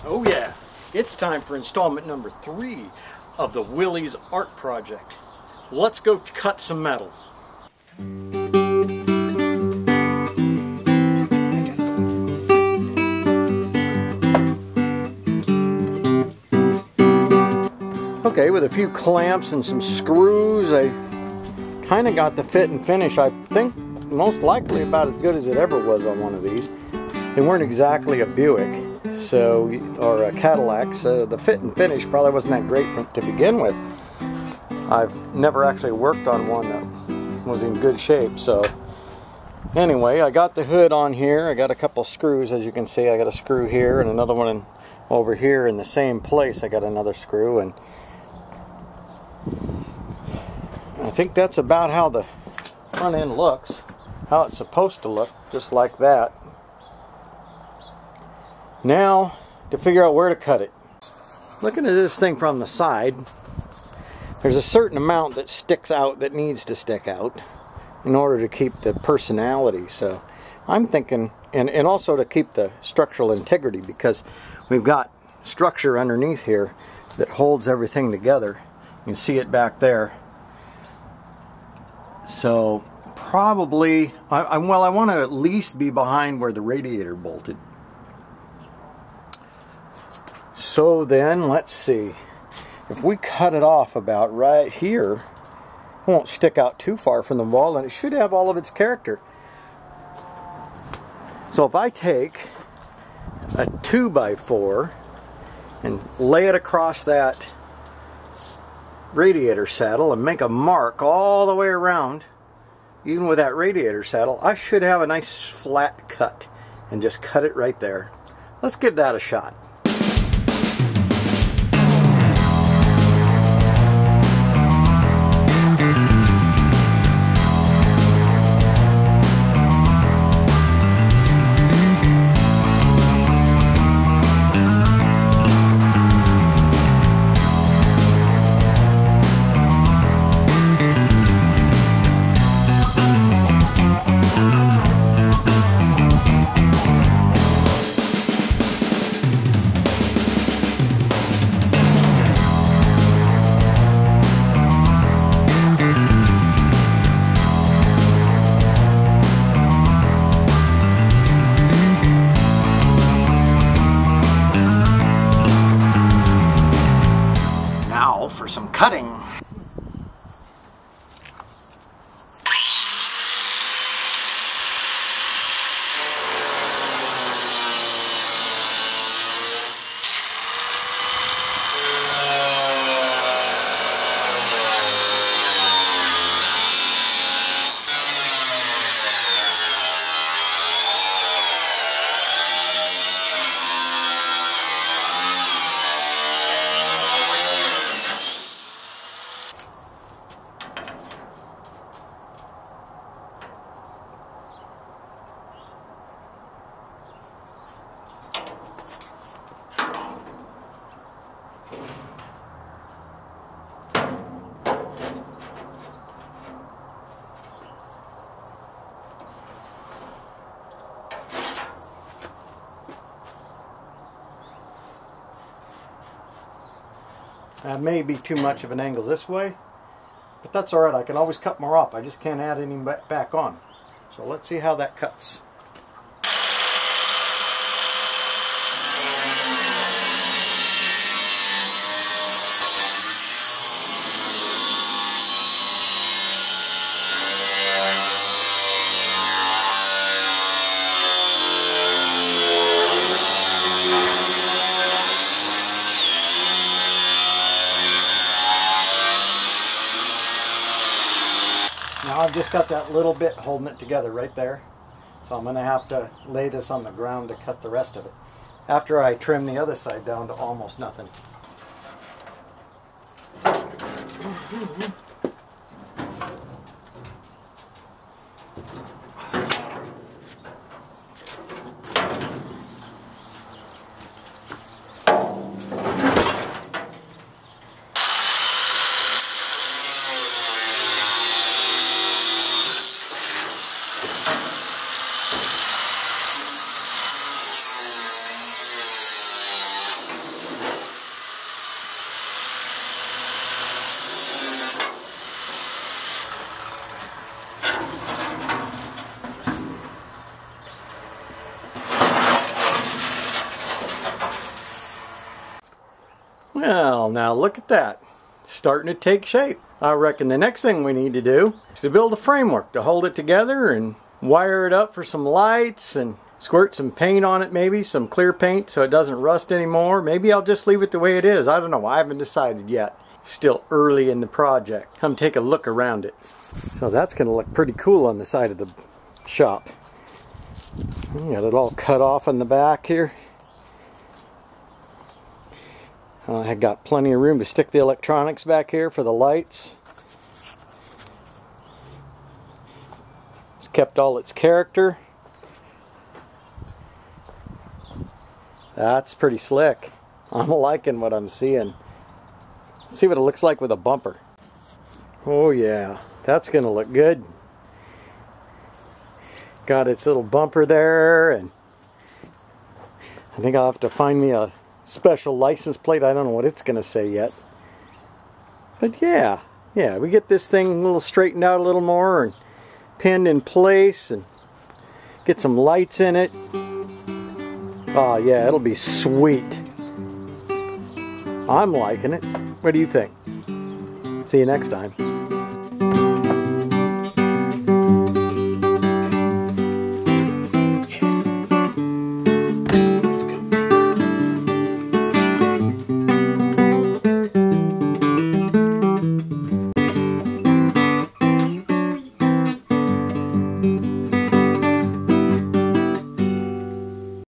Oh yeah, it's time for installment number 3 of the Willys Art project. Let's go cut some metal. Okay, with a few clamps and some screws, I kind of got the fit and finish. I think most likely about as good as it ever was on one of these. They weren't exactly a Buick, or a Cadillac, so the fit and finish probably wasn't that great to begin with. I've never actually worked on one that was in good shape, so anyway, I got the hood on here. I got a couple screws, as you can see. I got a screw here and another one over here in the same place. I got another screw, and I think that's about how the front end looks, how it's supposed to look, just like that. Now, to figure out where to cut it. Looking at this thing from the side, there's a certain amount that sticks out, that needs to stick out in order to keep the personality. So I'm thinking, and also to keep the structural integrity, because we've got structure underneath here that holds everything together. You can see it back there. So probably, I want to at least be behind where the radiator bolted. So then, let's see. If we cut it off about right here, it won't stick out too far from the wall, and it should have all of its character. So if I take a 2x4 and lay it across that radiator saddle and make a mark all the way around, even with that radiator saddle, I should have a nice flat cut, and just cut it right there. Let's give that a shot. For some cutting. That may be too much of an angle this way, but that's alright. I can always cut more off. I just can't add any back on. So let's see how that cuts. Now I've just got that little bit holding it together right there. So I'm going to have to lay this on the ground to cut the rest of it, after I trim the other side down to almost nothing. Well, now look at that. It's starting to take shape. I reckon the next thing we need to do is to build a framework to hold it together and wire it up for some lights and squirt some paint on it, maybe some clear paint so it doesn't rust anymore. Maybe I'll just leave it the way it is. I don't know. I haven't decided yet. Still early in the project. Come take a look around it. So that's going to look pretty cool on the side of the shop. Got it all cut off on the back here. I got plenty of room to stick the electronics back here for the lights. It's kept all its character. That's pretty slick. I'm liking what I'm seeing. Let's see what it looks like with a bumper. Oh yeah, that's gonna look good. Got its little bumper there, and I think I'll have to find me a special license plate. I don't know what it's gonna say yet. But yeah, we get this thing a little straightened out a little more and pinned in place and get some lights in it. Oh yeah, it'll be sweet. I'm liking it. What do you think? See you next time.